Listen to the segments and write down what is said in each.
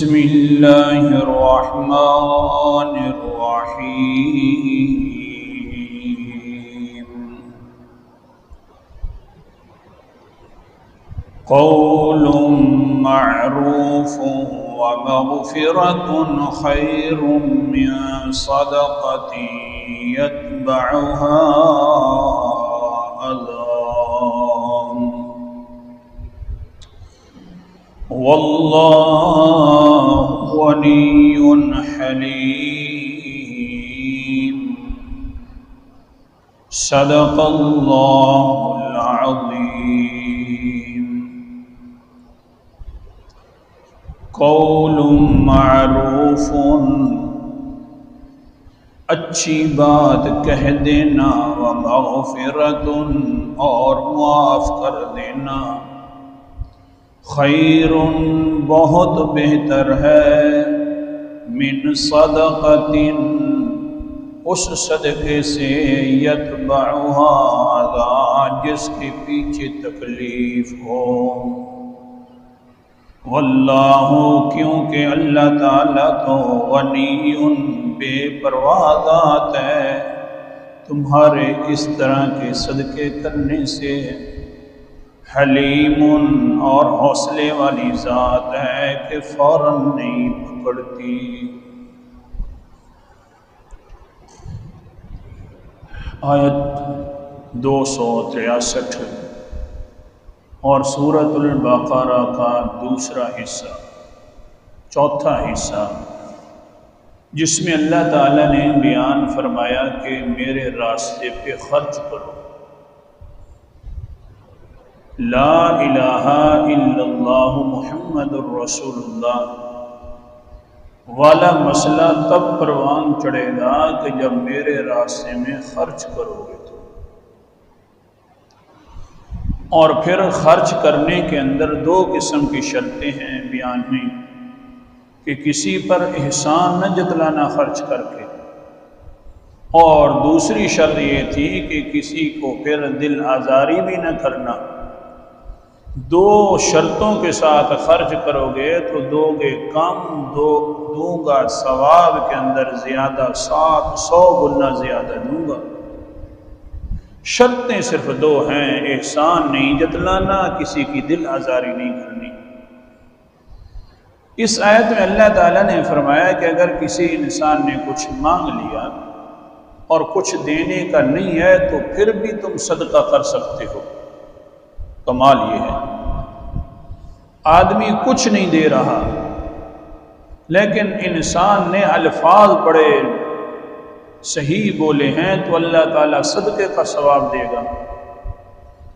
بسم اللہ الرحمن الرحیم قول معروف ومغفرة خیر من صدقة يتبعها أذى واللہ غنی حلیم صدق اللہ العظیم۔ قول معروف، اچھی بات کہہ دینا، ومغفرۃ، اور معاف کر دینا، خیر، بہت بہتر ہے، من صدقۃ، اس صدقے سے، یتبعها اذی، جس کے پیچھے تکلیف ہو۔ واللہ، کیونکہ اللہ تعالیٰ تو غنی، بے پرواہ ذات ہے تمہارے اس طرح کے صدقے کرنے سے، حلیم، اور حوصلے والی ذات ہے کہ فوراً نہیں پکڑتی۔ آیت 263 اور سورۃ البقرہ کا دوسرا حصہ، چوتھا حصہ، جس میں اللہ تعالیٰ نے بیان فرمایا کہ میرے راستے پہ خرچ کرو، لا الہ الا اللہ محمد الرسول اللہ والا مسئلہ تب پروان چڑھے گا کہ جب میرے راستے میں خرچ کرو گے تو۔ اور پھر خرچ کرنے کے اندر دو قسم کی شرطیں ہیں بیان میں، کہ کسی پر احسان نہ جتلانا خرچ کر کے، اور دوسری شرط یہ تھی کہ کسی کو پھر دل آزاری بھی نہ کرنا۔ دو شرطوں کے ساتھ خرچ کرو گے تو دو گے کم، دوں گا ثواب کے اندر زیادہ، 100 گنا زیادہ دوں گا۔ شرطیں صرف دو ہیں، احسان نہیں جتلانا، کسی کی دل آزاری نہیں کرنی۔ اس آیت میں اللہ تعالیٰ نے فرمایا کہ اگر کسی انسان نے کچھ مانگ لیا اور کچھ دینے کا نہیں ہے تو پھر بھی تم صدقہ کر سکتے ہو۔ کمال یہ ہے، آدمی کچھ نہیں دے رہا لیکن انسان نے الفاظ بڑے صحیح بولے ہیں تو اللہ تعالیٰ صدقے کا ثواب دے گا۔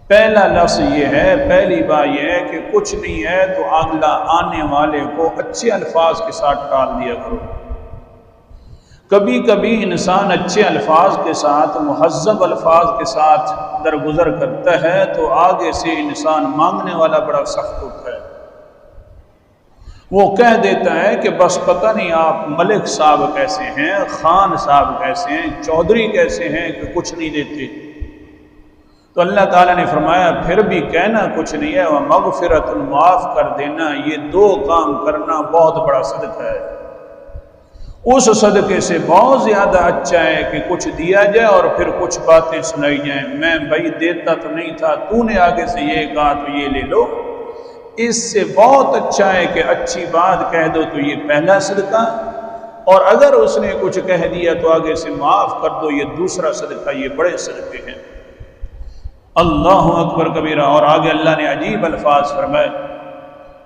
پہلا لفظ یہ ہے، پہلی بات یہ ہے کہ کچھ نہیں ہے تو اگلا آنے والے کو اچھے الفاظ کے ساتھ ٹال دیا کرو۔ کبھی کبھی انسان اچھے الفاظ کے ساتھ، مہذب الفاظ کے ساتھ درگزر کرتا ہے تو آگے سے انسان مانگنے والا بڑا سخت ہوتا ہے۔ وہ کہہ دیتا ہے کہ بس پتہ نہیں آپ ملک صاحب کیسے ہیں، خان صاحب کیسے ہیں، چودھری کیسے ہیں کہ کچھ نہیں دیتے۔ تو اللہ تعالیٰ نے فرمایا پھر بھی کہنا کچھ نہیں ہے، ومغفرۃ، معاف کر دینا، یہ دو کام کرنا بہت بڑا صدقہ ہے۔ اس صدقے سے بہت زیادہ اچھا ہے کہ کچھ دیا جائے اور پھر کچھ باتیں سنائی جائیں، میں بھائی دیتا تو نہیں تھا، تو نے آگے سے یہ کہا تو یہ لے لو۔ اس سے بہت اچھا ہے کہ اچھی بات کہہ دو تو یہ پہلا صدقہ، اور اگر اس نے کچھ کہہ دیا تو آگے سے معاف کر دو، یہ دوسرا صدقہ۔ یہ بڑے صدقے ہیں۔ اللہ اکبر کبیرہ۔ اور آگے اللہ نے عجیب الفاظ فرمائے،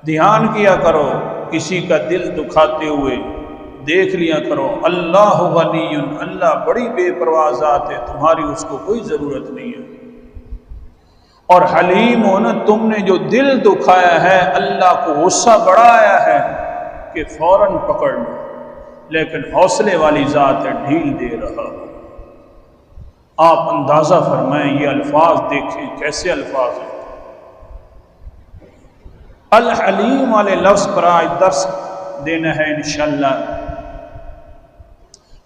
دھیان کیا کرو کسی کا دل دکھاتے ہوئے، دیکھ لیا کرو، اللہ غنی، اللہ بڑی بے پرواہ ذات ہے، تمہاری اس کو کوئی ضرورت نہیں ہے۔ اور حلیم ہونا، تم نے جو دل دکھایا ہے اللہ کو غصہ بڑا آیا ہے کہ فوراً پکڑ لو، لیکن حوصلے والی ذات ہے، ڈھیل دے رہا۔ آپ اندازہ فرمائیں، یہ الفاظ دیکھیں کیسے الفاظ ہیں۔ الحلیم والے لفظ پر آج درس دینا ہے انشاءاللہ۔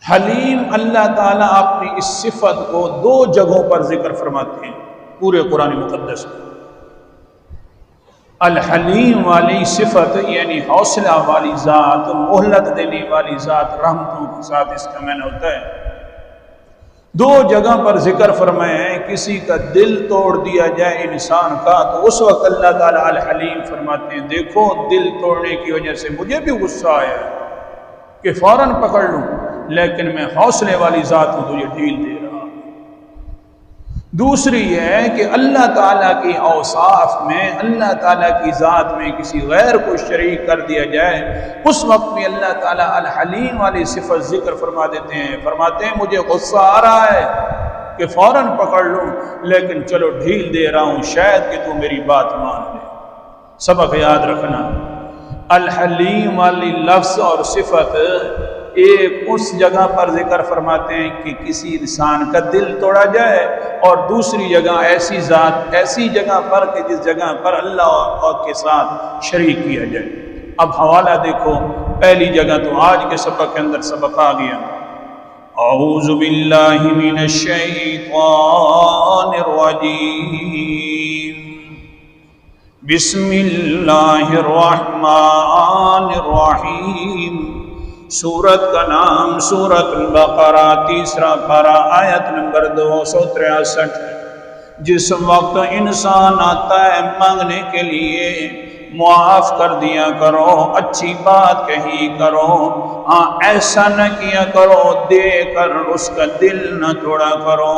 حلیم، اللہ تعالیٰ اپنی اس صفت کو دو جگہوں پر ذکر فرماتے ہیں پورے قرآن مقدس میں۔ الحلیم والی صفت یعنی حوصلہ والی ذات، مہلت دینے والی ذات، رحمتوں کے ساتھ اس کا معنی ہوتا ہے۔ دو جگہ پر ذکر فرمائے ہیں، کسی کا دل توڑ دیا جائے انسان کا تو اس وقت اللہ تعالیٰ الحلیم فرماتے ہیں دیکھو دل توڑنے کی وجہ سے مجھے بھی غصہ آیا کہ فوراً پکڑ لوں، لیکن میں حوصلے والی ذات ہوں تجھے ڈھیل دے رہا ہوں۔ دوسری یہ ہے کہ اللہ تعالیٰ کی اوصاف میں، اللہ تعالیٰ کی ذات میں کسی غیر کو شریک کر دیا جائے، اس وقت بھی اللہ تعالیٰ الحلیم والی صفت ذکر فرما دیتے ہیں، فرماتے ہیں مجھے غصہ آ رہا ہے کہ فوراً پکڑ لوں، لیکن چلو ڈھیل دے رہا ہوں شاید کہ تو میری بات مان لے۔ سبق یاد رکھنا، الحلیم والی لفظ اور صفت ایک اس جگہ پر ذکر فرماتے ہیں کہ کسی انسان کا دل توڑا جائے، اور دوسری جگہ ایسی ذات، ایسی جگہ پر کہ جس جگہ پر اللہ کے ساتھ شریک کیا جائے۔ اب حوالہ دیکھو، پہلی جگہ تو آج کے سبق کے اندر سبق آ گیا، اعوذ باللہ من الشیطان الرجیم، بسم اللہ الرحمن الرحیم۔ سورت کا نام سورت البقرہ، تیسرا پارہ، آیت نمبر 263۔ جس وقت انسان آتا ہے مانگنے کے لیے، معاف کر دیا کرو، اچھی بات کہی کرو، ہاں ایسا نہ کیا کرو دے کر اس کا دل نہ توڑا کرو،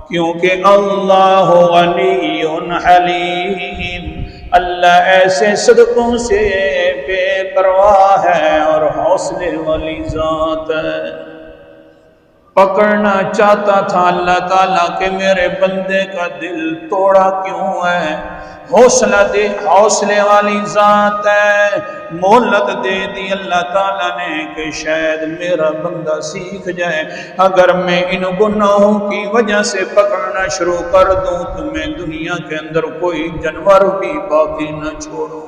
کیونکہ اللہ غنی حلیم، اللہ ایسے صدقوں سے بے پرواہ ہے اور حوصلے والی ذات ہے۔ پکڑنا چاہتا تھا اللہ تعالیٰ کہ میرے بندے کا دل توڑا کیوں ہے، حوصلہ دے، حوصلے والی ذات ہے، مہلت دے دی اللہ تعالیٰ نے کہ شاید میرا بندہ سیکھ جائے، اگر میں ان گناہوں کی وجہ سے پکڑنا شروع کر دوں تو میں دنیا کے اندر کوئی جانور بھی باقی نہ چھوڑوں۔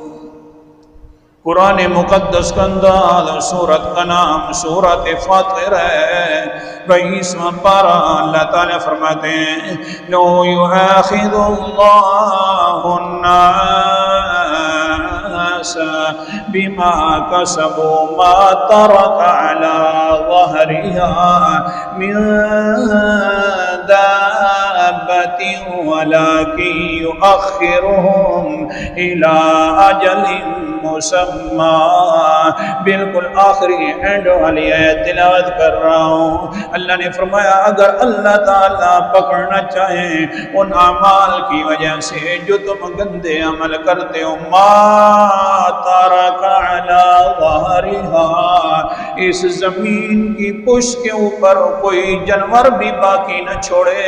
قرآن مقدس کا انداز، سورت کا نام سورت فاطر ہے، 22واں پارہ، اللہ تعالیٰ فرماتے ہیں لو یؤاخذ اللہ الناس بما کسبوا ما ترک علی ظہرها من دابۃ ولکن یؤخرهم الی اجل مسمى۔ بالکل آخری اینڈ والی آیت تلاوت کر رہا ہوں۔ اللہ نے فرمایا اگر اللہ تعالیٰ پکڑنا چاہیں ان اعمال کی وجہ سے جو تم گندے عمل کرتے ہو، ما ترک علی ظہرها، اس زمین کی پشت کے اوپر کوئی جانور بھی باقی نہ چھوڑے،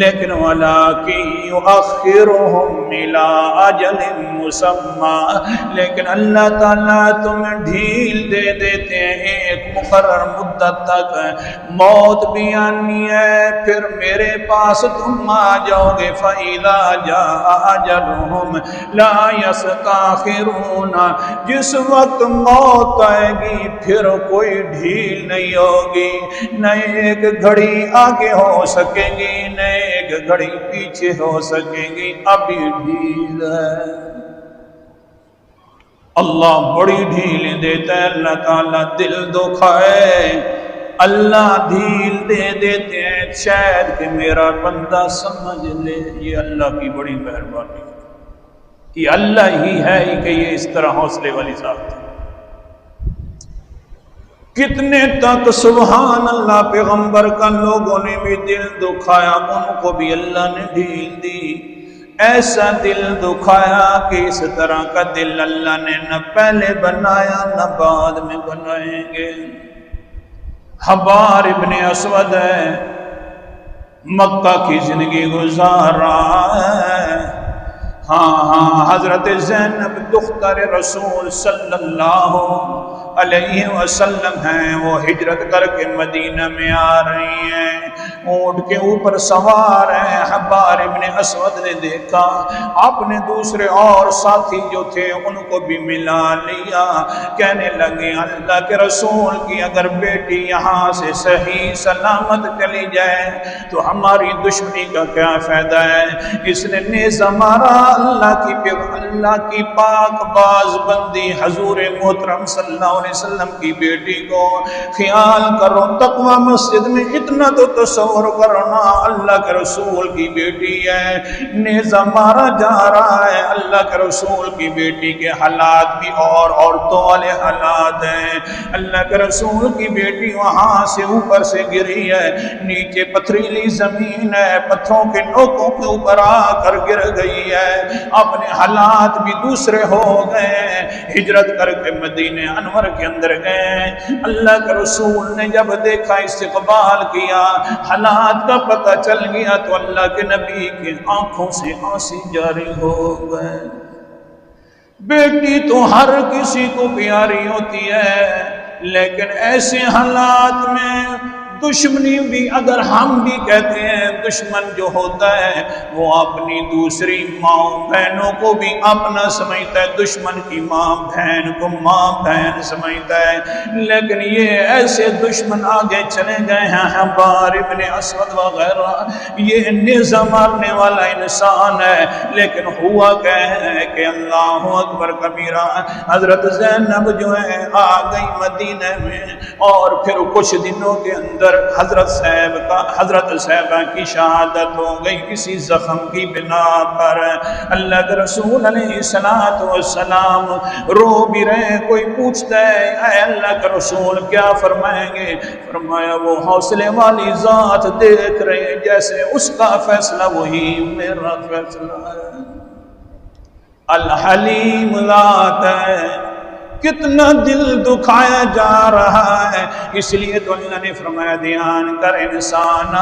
لیکن ولکن یؤخرهم الی اجل مسمى، لیکن اللہ تعالیٰ تمہیں ڈھیل دے دیتے ہیں ایک مقرر مدت تک، موت بھی آنی ہے، پھر میرے پاس تم آ جاؤ گے، فَإِذَا جَاءَ أَجَلُهُمْ لَا يَسْتَأْخِرُونَ، جس وقت موت آئے گی پھر کوئی ڈھیل نہیں ہوگی، نہ ایک گھڑی آگے ہو سکے گی نہ ایک گھڑی پیچھے ہو سکے گی، ابھی ڈھیل ہے۔ اللہ بڑی ڈھیلیں دیتا ہے، اللہ تعالیٰ دل دکھائے، اللہ ڈھیل دے دیتے ہیں شاید کہ میرا بندہ سمجھ لے۔ یہ اللہ کی بڑی مہربانی ہے، یہ اللہ ہی ہے کہ یہ اس طرح حوصلے والی ذات ہے۔ کتنے تک سبحان اللہ پیغمبر کا لوگوں نے بھی دل دکھایا، ان کو بھی اللہ نے ڈھیل دی، ایسا دل دکھایا کہ اس طرح کا دل اللہ نے نہ پہلے بنایا نہ بعد میں بنائیں گے۔ حبار ابن اسود ہے، مکہ کی زندگی گزار رہا ہے، ہاں حضرت زینب دختر رسول صلی اللہ علیہ وسلم ہیں، وہ ہجرت کر کے مدینہ میں آ رہی ہیں، اونٹ کے اوپر سوار ہیں۔ حبار ابن اسود نے دیکھا، اپنے دوسرے اور ساتھی جو تھے ان کو بھی ملا لیا، کہنے لگے اللہ کے رسول کی اگر بیٹی یہاں سے صحیح سلامت چلی جائے تو ہماری دشمنی کا کیا فائدہ ہے؟ اس نے نیزہ مارا اللہ کی پاک باز بندی حضور محترم صلی اللہ علیہ وسلم کی بیٹی کو۔ خیال کرو تقوی مسجد میں اتنا تو تصور کرنا، اللہ کے رسول کی بیٹی ہے، نیزہ مارا جا رہا ہے، اللہ کے رسول کی بیٹی کے حالات بھی اور عورتوں والے حالات ہیں۔ اللہ کے رسول کی بیٹی وہاں سے اوپر سے گری ہے، نیچے پتھریلی زمین ہے، پتھروں کے نوکوں کے اوپر آ کر گر گئی ہے، اپنے حالات بھی دوسرے ہو گئے، ہجرت کر کے مدینہ انور کے اندر گئے۔ اللہ کے رسول نے جب دیکھا، استقبال کیا، حالات کا پتہ چل گیا تو اللہ کے نبی کی آنکھوں سے آنسو جاری ہو گئے۔ بیٹی تو ہر کسی کو پیاری ہوتی ہے، لیکن ایسے حالات میں دشمنی بھی، اگر ہم بھی کہتے ہیں دشمن جو ہوتا ہے وہ اپنی دوسری ماں بہنوں کو بھی اپنا سمجھتا ہے، دشمن کی ماں بہن کو ماں بہن سمجھتا ہے، لیکن یہ ایسے دشمن آگے چلے گئے ہیں، حبار ابن اسود وغیرہ، یہ نیزہ مارنے والا انسان ہے، لیکن ہوا کیا ہے کہ اللہ اکبر کبیرہ، حضرت زینب جو ہے آ گئی مدینہ میں، اور پھر کچھ دنوں کے اندر حضرت صاحبہ کی شہادت ہو گئی کسی زخم کی بنا پر۔ اللہ کے رسول علیہ السلام رو بھی رہے، کوئی پوچھتا ہے اے اللہ کے رسول کیا فرمائیں گے؟ فرمایا وہ حوصلے والی ذات دیکھ رہے جیسے اس کا فیصلہ وہی میرا فیصلہ ہے، الحلیم ذات ہے، کتنا دل دکھایا جا رہا ہے۔ اس لیے تو اللہ نے فرمایا دھیان کر انسان،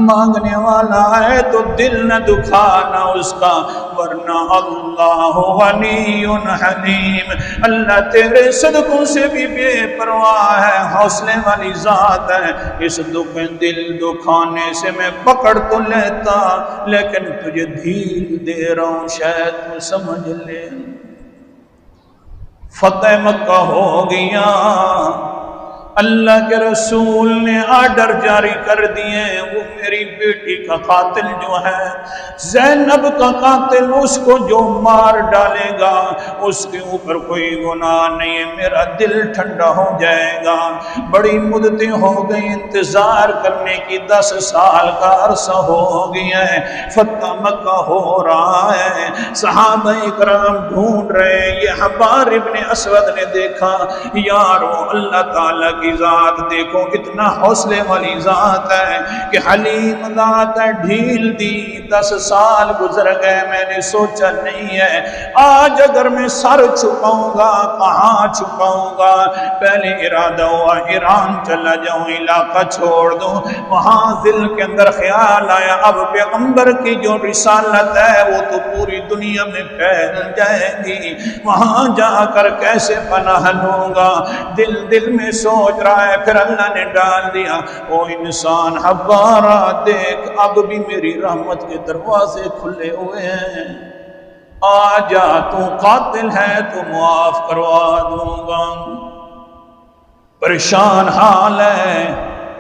مانگنے والا ہے تو دل نہ دکھانا اس کا، ورنہ اللہ غنی حلیم، اللہ تیرے صدقوں سے بھی بے پرواہ ہے، حوصلے والی ذات ہے۔ اس دل دکھانے سے میں پکڑ تو لیتا، لیکن تجھے دھیل دے رہا ہوں، شاید تو سمجھ لے۔ فتح مکہ ہو گیا، اللہ کے رسول نے آرڈر جاری کر دیے، وہ میری بیٹی کا قاتل جو ہے، زینب کا قاتل، اس کو جو مار ڈالے گا اس کے اوپر کوئی گناہ نہیں ہے، میرا دل ٹھنڈا ہو جائے گا۔ بڑی مدتیں ہو گئی انتظار کرنے کی، 10 سال کا عرصہ ہو گیا ہے، فتح مکہ ہو رہا ہے، صحابہ کرام ڈھونڈ رہے ہیں۔ یہ حبار ابن اسود نے دیکھا، یارو اللہ تعالیٰ کی ذات دیکھو، اتنا حوصلے والی ذات ہے کہ حلیم ذات ہے، ڈھیل دی، 10 سال گزر گئے، میں نے سوچا نہیں ہے آج اگر میں سر چھپاؤں گا کہاں چھپاؤں گا، پہلے ارادہ ہوا ایران چلا جاؤں، علاقہ چھوڑ دوں، وہاں دل کے اندر خیال آیا اب پیغمبر کی جو رسالت ہے وہ تو پوری دنیا میں پھیل جائے گی، وہاں جا کر کیسے پناہ لوں گا، دل میں سوچ رہا ہے۔ پھر اللہ نے ڈال دیا، او انسان حبارہ دیکھ اب بھی میری رحمت کے دروازے کھلے ہوئے ہیں، آ جا، تو قاتل ہے تو معاف کروا دوں گا۔ پریشان حال ہے،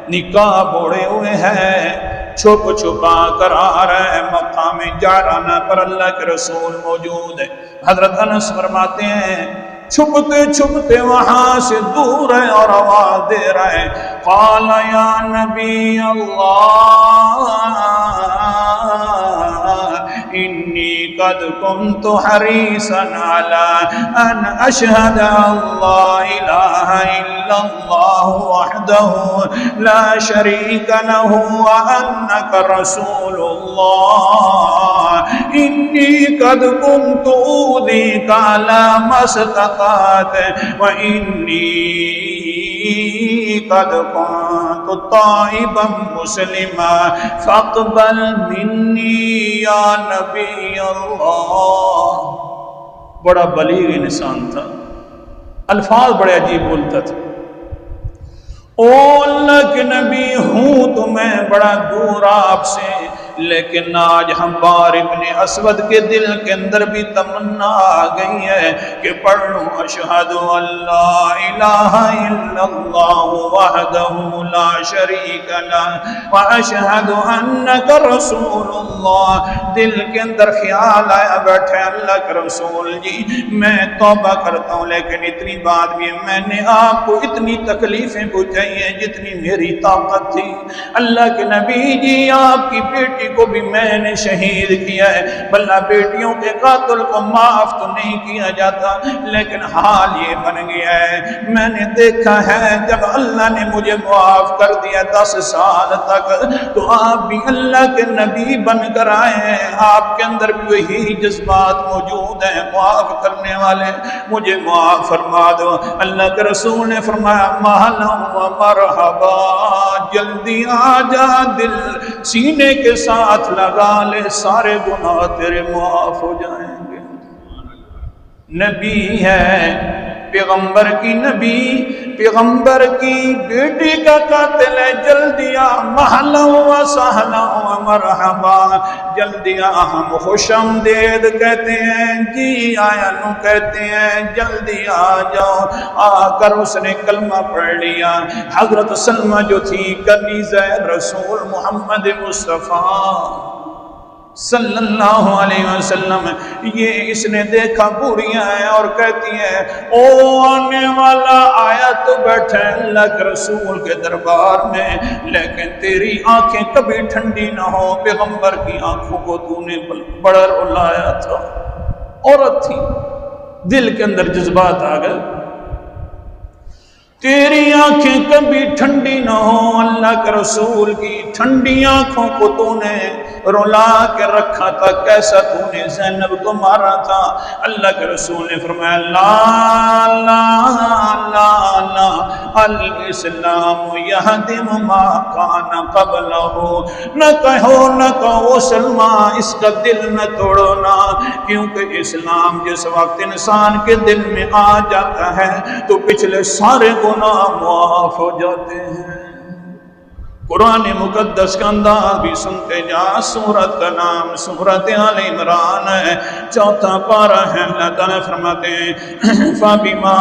نکاح بوڑے ہوئے ہیں، چھپ چھپا کر آ رہے ہیں، مقام جعرانہ پر اللہ کے رسول موجود ہے۔ حضرت انس فرماتے ہیں چھپتے چھپتے وہاں سے دور ہے اور آواز دے رہے ہیں، قال یا نبی اللہ انی قد کنت حریصا علی ان اشہد اللہ الہ الا اللہ وحدہ لا شریک لہ وانک رسول اللہ، انی قد کنت اوذیک علی ما استطعت وانی قد كنت تائبا مسلما فاقبل منی یا نبی اللہ۔ بڑا بلیغ انسان تھا، الفاظ بڑے عجیب بولتا تھا، او اللہ کے نبی ہوں تو میں بڑا دور آپ سے، لیکن آج حبار ابن اسود کے دل کے اندر بھی تمنا آ گئی ہے کہ پڑھ لوں اشہد ان لا الہ الا اللہ وحدہ لا شریک لہ واشہد انک رسول اللہ۔ دل کے اندر خیال آیا بیٹھے اللہ کے رسول جی میں توبہ کرتا ہوں، لیکن اتنی بات بھی میں نے آپ کو اتنی تکلیفیں پہنچائی ہیں جتنی میری طاقت تھی۔ اللہ کے نبی جی آپ کی بیٹی کو بھی میں نے شہید کیا ہے، بلہ بیٹیوں کے قاتل کو معاف تو نہیں کیا جاتا، لیکن حال یہ بن گیا ہے میں نے دیکھا ہے جب اللہ نے مجھے معاف کر دیا 10 سال تک تو آپ بھی اللہ کے نبی بن کر آئے ہیں، آپ کے اندر بھی وہی جذبات موجود ہیں معاف کرنے والے، مجھے معاف فرما دو۔ اللہ کے رسول نے فرمایا مہلا و مرحبا، جلدی آ جا دل سینے کے ساتھ لگا لے، سارے گناہ تیرے معاف ہو جائیں گے۔ نبی ہے پیغمبر کی نبی، پیغمبر کی بیٹی کا قاتل ہے، جلدی آ مہلا و سہلا و مرحبا، جلدی آ ہم خوش آمدید کہتے ہیں، جی آیا نو کہتے ہیں، جلدی آ جاؤ۔ آ کر اس نے کلمہ پڑھ لیا۔ حضرت سلمہ جو تھی کنیزہ رسول محمد مصطفیٰ صلی اللہ علیہ وسلم، یہ اس نے دیکھا بوڑھیاں ہیں اور کہتی ہیں او آنے والا آیا تو بیٹھے اللہ کے رسول کے دربار میں، لیکن تیری آنکھیں کبھی ٹھنڈی نہ ہو، پیغمبر کی آنکھوں کو تو نے بڑا رلایا تھا۔ عورت تھی، دل کے اندر جذبات آ گئے، تیری آنکھیں کبھی ٹھنڈی نہ ہو، اللہ کے رسول کی ٹھنڈی آنکھوں کو تو نے رلا کے رکھا تھا، کیسا تو نے زینب کو مارا تھا۔ اللہ کے رسول نے فرمایا لا لا لا لا الاسلام یہدم ما کان قبلہ، نہ کہو سلمہ اس کا دل نہ توڑو نا، کیونکہ اسلام جس وقت انسان کے دل میں آ جاتا ہے تو پچھلے سارے گناہ معاف ہو جاتے ہیں۔ قرآن مقدس کا انداز بھی سنتے جا، سورت کا نام سورت آل عمران ہے، 4واں پارہ ہے۔ اللہ تعالیٰ فرماتے ہیں فَبِمَا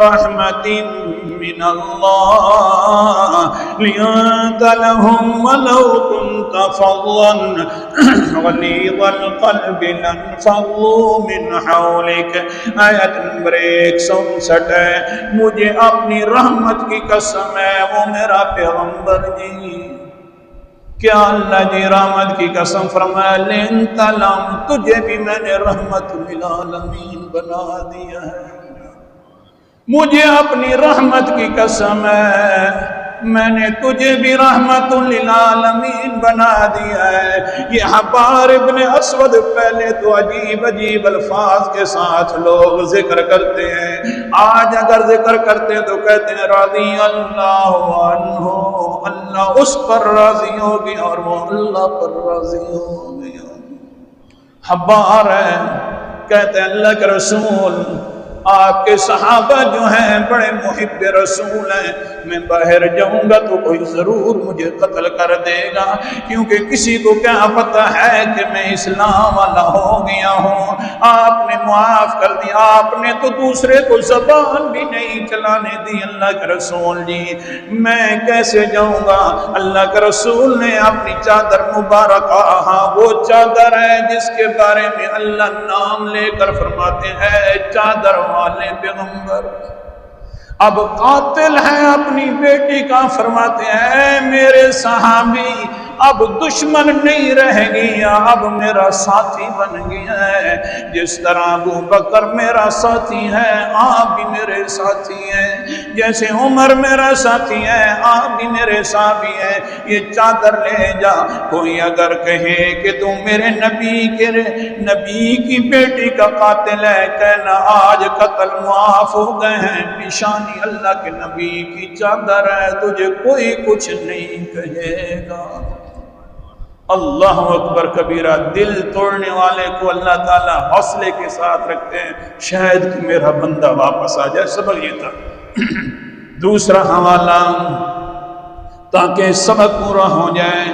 رَحْمَةٍ مِّنَ اللَّهِ لِنتَ لَهُمْ وَلَوْ كُنْتَ فَظًّا غَلِيظَ الْقَلْبِ لَانفَضُّوا مِنْ حَوْلِكَ۔ آیت نمبر 159 ہے، مجھے اپنی رحمت کی قسم ہے، وہ میرا پیغمبر جی، کیا اللہ جی رحمت کی قسم فرمایا لِنْتَ لَهُمْ، تجھے بھی میں نے رحمت للعالمین بنا دیا ہے، مجھے اپنی رحمت کی قسم ہے میں نے تجھے بھی رحمت للعالمین بنا دیا ہے۔ یہ حبار ابن اسود پہلے تو عجیب عجیب الفاظ کے ساتھ لوگ ذکر کرتے ہیں، آج اگر ذکر کرتے ہیں تو کہتے ہیں رضی اللہ عنہ، اللہ اس پر راضی ہو گیا اور وہ اللہ پر راضی ہو گیا۔ حبار ہے، کہتے ہیں اللہ کے رسول آپ کے صحابہ جو ہیں بڑے محب رسول ہیں، میں باہر جاؤں گا تو کوئی ضرور مجھے قتل کر دے گا، کیونکہ کسی کو کیا پتہ ہے کہ میں اسلام والا ہو گیا ہوں۔ آپ نے معاف کر دیا، آپ نے تو دوسرے کو زبان بھی نہیں چلانے دی۔ اللہ کے رسول جی میں کیسے جاؤں گا؟ اللہ کے رسول نے اپنی چادر مبارک، ہاں وہ چادر ہے جس کے بارے میں اللہ نام لے کر فرماتے ہیں چادر والے پیغمبر، اب قاتل ہیں اپنی بیٹی کا، فرماتے ہیں میرے صحابی اب دشمن نہیں رہ گیا، اب میرا ساتھی بن گیا ہے، جس طرح ابو بکر میرا ساتھی ہے آپ بھی میرے ساتھی ہیں، جیسے عمر میرا ساتھی ہے آپ بھی میرے ساتھی ہیں، یہ چادر لے جا، کوئی اگر کہے کہ تم میرے نبی کی بیٹی کا قاتل ہے، کہنا آج قتل معاف ہو گئے ہیں، نشانی اللہ کے نبی کی چادر ہے، تجھے کوئی کچھ نہیں کہے گا۔ اللہ اکبر کبیرہ، دل توڑنے والے کو اللہ تعالیٰ حوصلے کے ساتھ رکھتے ہیں، شاید کہ میرا بندہ واپس آ جائے۔ سبق یہ تھا۔ دوسرا حوالہ تاکہ سبق پورا ہو جائے،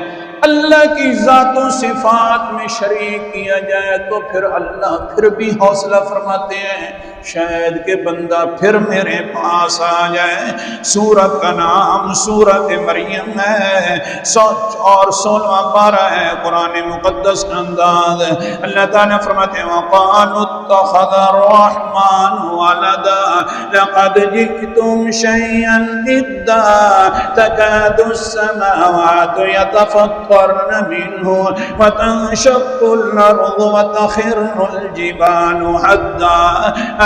اللہ کی ذات و صفات میں شریک کیا جائے تو پھر اللہ پھر بھی حوصلہ فرماتے ہیں، شاید کہ بندہ پھر میرے پاس آ جائے۔ سورت کا نام سورت مریم ہے، 16واں پارہ ہے قرآن مقدس کا انداز۔ اللہ تعالیٰ فرماتے ہیں وَقَالُوا اتَّخَذَ الرَّحْمَنُ وَلَدًا لَقَدْ جِئْتُمْ شَيْئًا إِدًّا تَكَادُ السَّمَاوَاتُ يَتَفَطَّرْنَ مِنْهُ وَتَنشَقُّ الْأَرْضُ وَتَخِرُّ الْجِبَالُ هَدًّا۔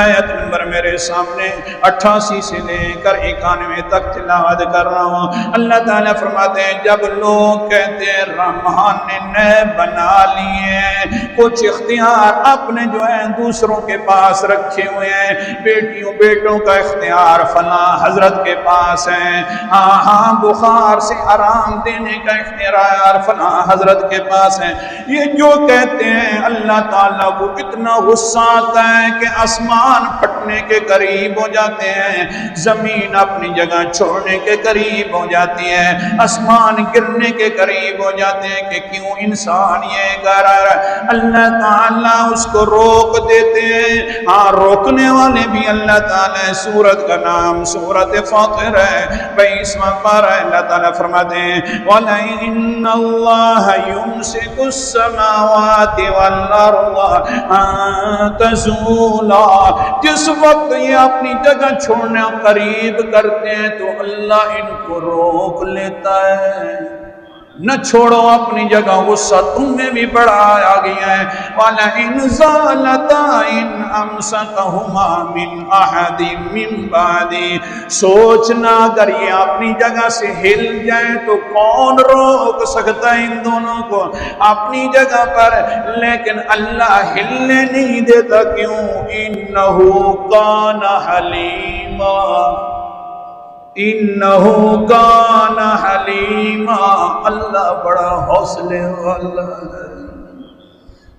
آیت نمبر میرے سامنے 88 سے لے کر 91 تک تلاوت کر رہا ہوں۔ اللہ تعالیٰ فرماتے ہیں جب لوگ کہتے ہیں رحمان نے نئے بنا لیے ہیں، کچھ اختیار اپنے جو ہیں دوسروں کے پاس رکھے ہوئے ہیں، بیٹیوں بیٹوں کا اختیار فلاں حضرت کے پاس ہے، ہاں بخار سے آرام دینے کا اختیار فلاں حضرت کے پاس ہے، یہ جو کہتے ہیں اللہ تعالیٰ کو اتنا غصہ آتا ہے کہ آسمان پھٹنے کے قریب ہو جاتے ہیں، زمین اپنی جگہ چھوڑنے کے قریب ہو جاتی ہے، آسمان گرنے کے قریب ہو جاتے ہیں کہ کیوں انسان یہ کر رہا ہے۔ اللہ تعالیٰ اس کو روک دیتے ہیں، ہاں روکنے والے بھی اللہ تعالیٰ ہے۔ سورت کا نام سورت فاطر ہے، 22واں پارہ ہے۔ اللہ تعالیٰ فرماتے ہیں وَلَئِنَّ اللَّهَ يُمْسِكُ السَّمَاوَاتِ وَالْأَرْضَ أَن تَزُولَا، جس وقت یہ اپنی جگہ چھوڑنا قریب کرتے ہیں تو اللہ ان کو روک لیتا ہے، نہ چھوڑو اپنی جگہ، غصہ تم میں بھی بڑا آ گیا ہے۔ وَلَئِنْ زَالَتَا إِنْ أَمْسَكَهُمَا مِنْ أَحَدٍ مِّن بَعْدِهِ، سوچنا اگر یہ اپنی جگہ سے ہل جائیں تو کون روک سکتا ہے ان دونوں کو اپنی جگہ پر، لیکن اللہ ہلنے نہیں دیتا، کیوں؟ إِنَّهُ كَانَ حَلِيمًا، انہو کان حلیما، اللہ بڑا حوصلے والا ہے،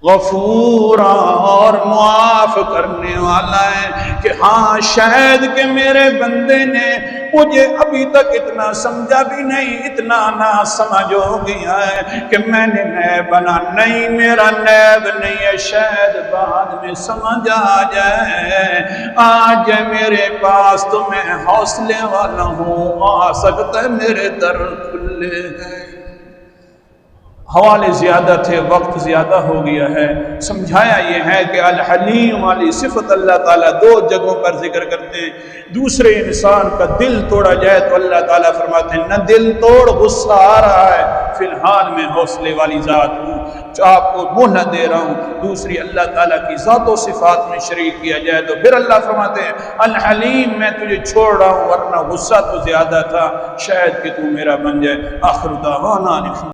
غفورا اور معاف کرنے والا ہے کہ ہاں شاید کہ میرے بندے نے مجھے ابھی تک اتنا سمجھا بھی نہیں، اتنا نہ سمجھ ہو گیا ہے کہ میں نے نیب بنا، نہیں میرا نیب نہیں ہے، شاید بعد میں سمجھ آ جائے میرے پاس تو میں حوصلے والا ہوں، آ سکتا ہے میرے در کھلے ہیں۔ حوالے زیادہ تھے، وقت زیادہ ہو گیا ہے، سمجھایا یہ ہے کہ الحلیم والی صفت اللہ تعالیٰ 2 جگہوں پر ذکر کرتے ہیں۔ دوسرے انسان کا دل توڑا جائے تو اللہ تعالیٰ فرماتے ہیں نہ دل توڑ، غصہ آ رہا ہے، فی الحال میں حوصلے والی ذات ہوں، جو آپ کو مہلت دے رہا ہوں۔ دوسری اللہ تعالیٰ کی ذات و صفات میں شریک کیا جائے تو پھر اللہ فرماتے ہیں الحلیم میں تجھے چھوڑ رہا ہوں، ورنہ غصہ تو زیادہ تھا، شاید کہ تو میرا بن جائے۔ آخر دعوانا